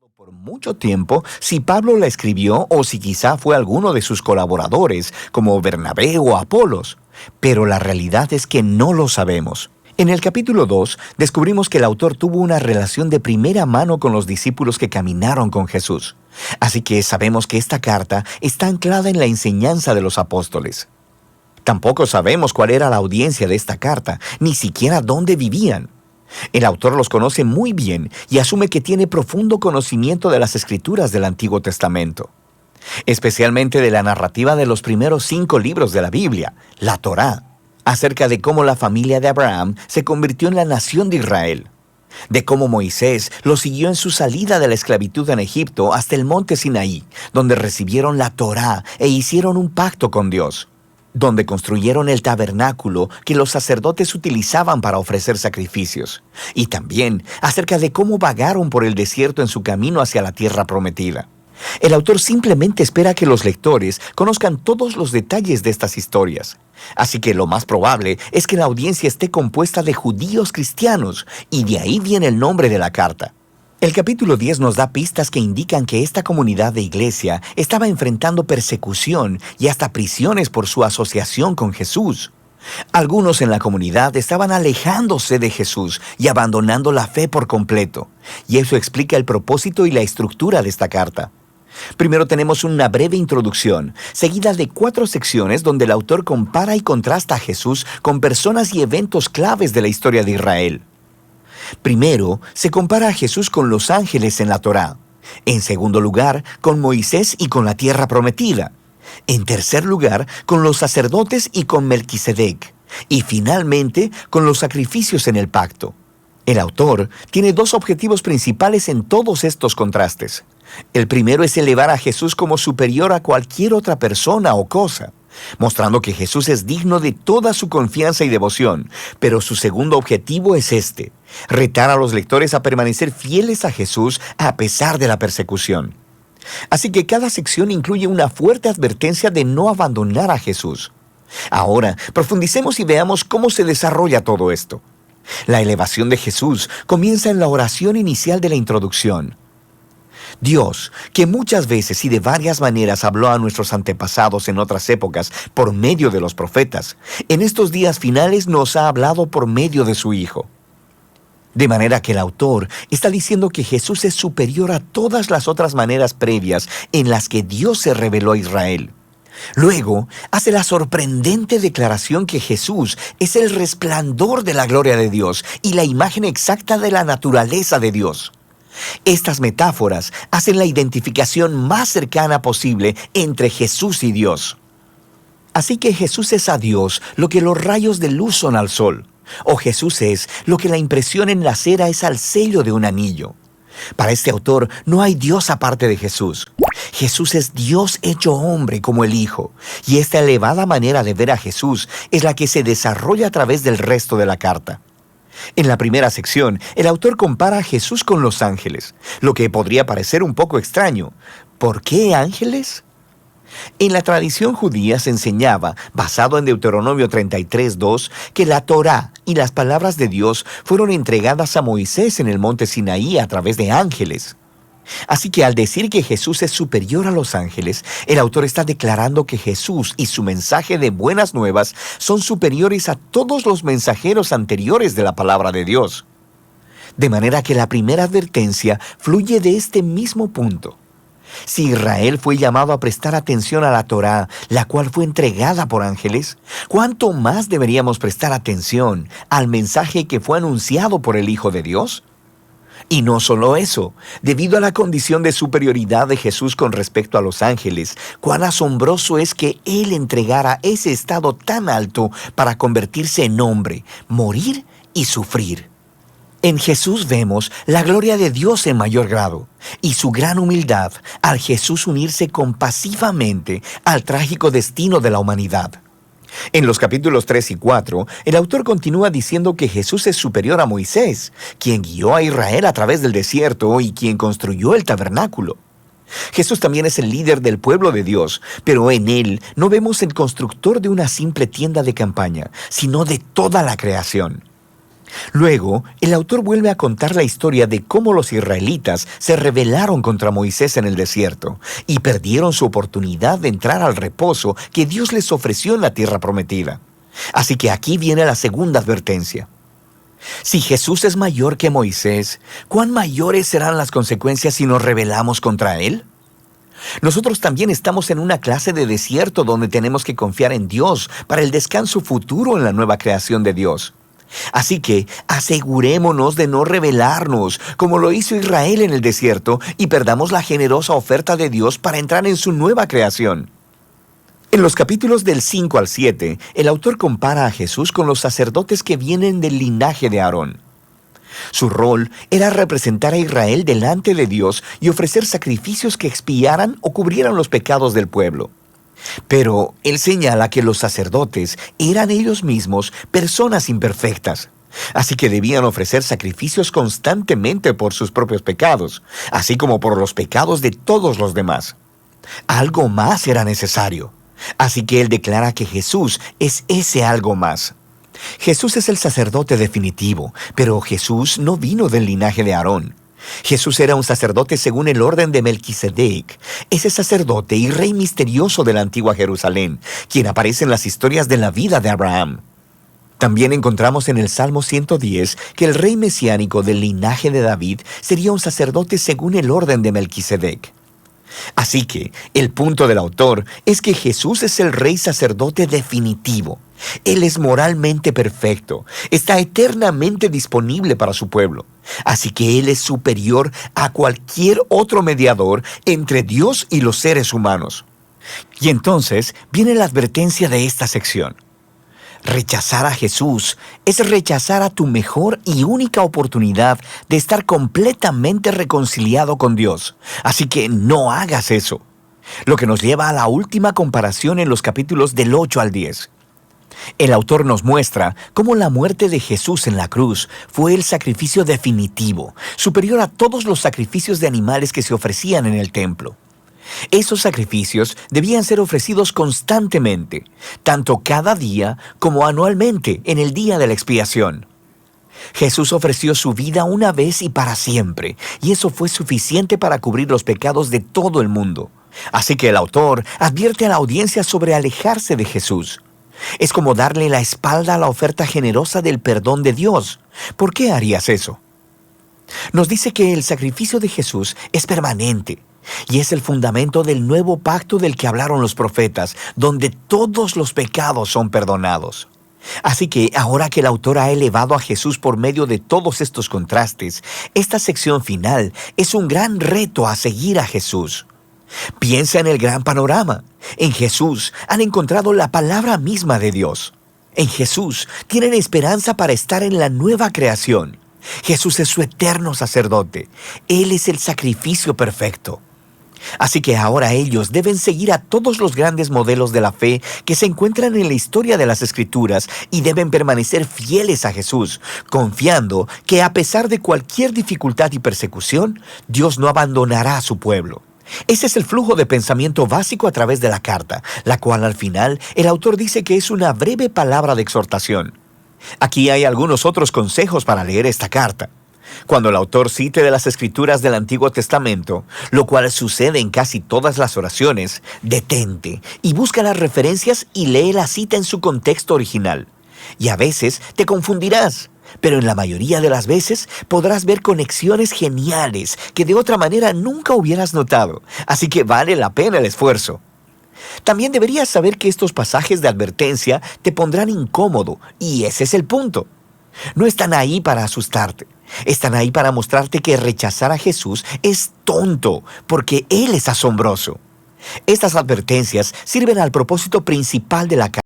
Por mucho tiempo si Pablo la escribió o si quizá fue alguno de sus colaboradores, como Bernabé o Apolos, pero la realidad es que no lo sabemos. En el capítulo 2 descubrimos que el autor tuvo una relación de primera mano con los discípulos que caminaron con Jesús. Así que sabemos que esta carta está anclada en la enseñanza de los apóstoles. Tampoco sabemos cuál era la audiencia de esta carta, ni siquiera dónde vivían. El autor los conoce muy bien y asume que tiene profundo conocimiento de las escrituras del Antiguo Testamento, especialmente de la narrativa de los primeros 5 libros de la Biblia, la Torá, acerca de cómo la familia de Abraham se convirtió en la nación de Israel, de cómo Moisés los siguió en su salida de la esclavitud en Egipto hasta el monte Sinaí, donde recibieron la Torá e hicieron un pacto con Dios, donde construyeron el tabernáculo que los sacerdotes utilizaban para ofrecer sacrificios, y también acerca de cómo vagaron por el desierto en su camino hacia la tierra prometida. El autor simplemente espera que los lectores conozcan todos los detalles de estas historias, así que lo más probable es que la audiencia esté compuesta de judíos cristianos, y de ahí viene el nombre de la carta. El capítulo 10 nos da pistas que indican que esta comunidad de iglesia estaba enfrentando persecución y hasta prisiones por su asociación con Jesús. Algunos en la comunidad estaban alejándose de Jesús y abandonando la fe por completo, y eso explica el propósito y la estructura de esta carta. Primero tenemos una breve introducción, seguida de 4 secciones donde el autor compara y contrasta a Jesús con personas y eventos claves de la historia de Israel. Primero, se compara a Jesús con los ángeles en la Torá. En segundo lugar, con Moisés y con la tierra prometida. En tercer lugar, con los sacerdotes y con Melquisedec. Y finalmente, con los sacrificios en el pacto. El autor tiene 2 objetivos principales en todos estos contrastes. El primero es elevar a Jesús como superior a cualquier otra persona o cosa, mostrando que Jesús es digno de toda su confianza y devoción. Pero su segundo objetivo es retar a los lectores a permanecer fieles a Jesús a pesar de la persecución. Así que cada sección incluye una fuerte advertencia de no abandonar a Jesús. Ahora, profundicemos y veamos cómo se desarrolla todo esto. La elevación de Jesús comienza en la oración inicial de la introducción. Dios, que muchas veces y de varias maneras habló a nuestros antepasados en otras épocas por medio de los profetas, en estos días finales nos ha hablado por medio de su Hijo. De manera que el autor está diciendo que Jesús es superior a todas las otras maneras previas en las que Dios se reveló a Israel. Luego, hace la sorprendente declaración que Jesús es el resplandor de la gloria de Dios y la imagen exacta de la naturaleza de Dios. Estas metáforas hacen la identificación más cercana posible entre Jesús y Dios. Así que Jesús es a Dios lo que los rayos de luz son al sol, o Jesús es lo que la impresión en la cera es al sello de un anillo. Para este autor no hay Dios aparte de Jesús. Jesús es Dios hecho hombre como el Hijo, y esta elevada manera de ver a Jesús es la que se desarrolla a través del resto de la carta. En la primera sección, el autor compara a Jesús con los ángeles, lo que podría parecer un poco extraño. ¿Por qué ángeles? En la tradición judía se enseñaba, basado en Deuteronomio 33:2, que la Torá y las palabras de Dios fueron entregadas a Moisés en el monte Sinaí a través de ángeles. Así que al decir que Jesús es superior a los ángeles, el autor está declarando que Jesús y su mensaje de buenas nuevas son superiores a todos los mensajeros anteriores de la palabra de Dios. De manera que la primera advertencia fluye de este mismo punto. Si Israel fue llamado a prestar atención a la Torá, la cual fue entregada por ángeles, ¿cuánto más deberíamos prestar atención al mensaje que fue anunciado por el Hijo de Dios? Y no solo eso, debido a la condición de superioridad de Jesús con respecto a los ángeles, cuán asombroso es que Él entregara ese estado tan alto para convertirse en hombre, morir y sufrir. En Jesús vemos la gloria de Dios en mayor grado y su gran humildad al Jesús unirse compasivamente al trágico destino de la humanidad. En los capítulos 3 y 4, el autor continúa diciendo que Jesús es superior a Moisés, quien guió a Israel a través del desierto y quien construyó el tabernáculo. Jesús también es el líder del pueblo de Dios, pero en él no vemos el constructor de una simple tienda de campaña, sino de toda la creación. Luego, el autor vuelve a contar la historia de cómo los israelitas se rebelaron contra Moisés en el desierto y perdieron su oportunidad de entrar al reposo que Dios les ofreció en la tierra prometida. Así que aquí viene la segunda advertencia. Si Jesús es mayor que Moisés, ¿cuán mayores serán las consecuencias si nos rebelamos contra Él? Nosotros también estamos en una clase de desierto donde tenemos que confiar en Dios para el descanso futuro en la nueva creación de Dios. Así que asegurémonos de no rebelarnos, como lo hizo Israel en el desierto, y perdamos la generosa oferta de Dios para entrar en su nueva creación. En los capítulos del 5 al 7, el autor compara a Jesús con los sacerdotes que vienen del linaje de Aarón. Su rol era representar a Israel delante de Dios y ofrecer sacrificios que expiaran o cubrieran los pecados del pueblo. Pero él señala que los sacerdotes eran ellos mismos personas imperfectas, así que debían ofrecer sacrificios constantemente por sus propios pecados, así como por los pecados de todos los demás. Algo más era necesario, así que él declara que Jesús es ese algo más. Jesús es el sacerdote definitivo, pero Jesús no vino del linaje de Aarón. Jesús era un sacerdote según el orden de Melquisedec, ese sacerdote y rey misterioso de la antigua Jerusalén, quien aparece en las historias de la vida de Abraham. También encontramos en el Salmo 110 que el rey mesiánico del linaje de David sería un sacerdote según el orden de Melquisedec. Así que el punto del autor es que Jesús es el rey sacerdote definitivo. Él es moralmente perfecto, está eternamente disponible para su pueblo. Así que Él es superior a cualquier otro mediador entre Dios y los seres humanos. Y entonces viene la advertencia de esta sección. Rechazar a Jesús es rechazar a tu mejor y única oportunidad de estar completamente reconciliado con Dios. Así que no hagas eso. Lo que nos lleva a la última comparación en los capítulos del 8 al 10. El autor nos muestra cómo la muerte de Jesús en la cruz fue el sacrificio definitivo, superior a todos los sacrificios de animales que se ofrecían en el templo. Esos sacrificios debían ser ofrecidos constantemente, tanto cada día como anualmente en el día de la expiación. Jesús ofreció su vida una vez y para siempre, y eso fue suficiente para cubrir los pecados de todo el mundo. Así que el autor advierte a la audiencia sobre alejarse de Jesús. Es como darle la espalda a la oferta generosa del perdón de Dios. ¿Por qué harías eso? Nos dice que el sacrificio de Jesús es permanente y es el fundamento del nuevo pacto del que hablaron los profetas, donde todos los pecados son perdonados. Así que ahora que el autor ha elevado a Jesús por medio de todos estos contrastes, esta sección final es un gran reto a seguir a Jesús. Piensa en el gran panorama. En Jesús han encontrado la palabra misma de Dios. En Jesús tienen esperanza para estar en la nueva creación. Jesús es su eterno sacerdote. Él es el sacrificio perfecto. Así que ahora ellos deben seguir a todos los grandes modelos de la fe que se encuentran en la historia de las Escrituras y deben permanecer fieles a Jesús, confiando que a pesar de cualquier dificultad y persecución, Dios no abandonará a su pueblo. Ese es el flujo de pensamiento básico a través de la carta, la cual al final el autor dice que es una breve palabra de exhortación. Aquí hay algunos otros consejos para leer esta carta. Cuando el autor cite de las Escrituras del Antiguo Testamento, lo cual sucede en casi todas las oraciones, detente y busca las referencias y lee la cita en su contexto original. Y a veces te confundirás, pero en la mayoría de las veces podrás ver conexiones geniales que de otra manera nunca hubieras notado, así que vale la pena el esfuerzo. También deberías saber que estos pasajes de advertencia te pondrán incómodo, y ese es el punto. No están ahí para asustarte, están ahí para mostrarte que rechazar a Jesús es tonto, porque Él es asombroso. Estas advertencias sirven al propósito principal de la carta.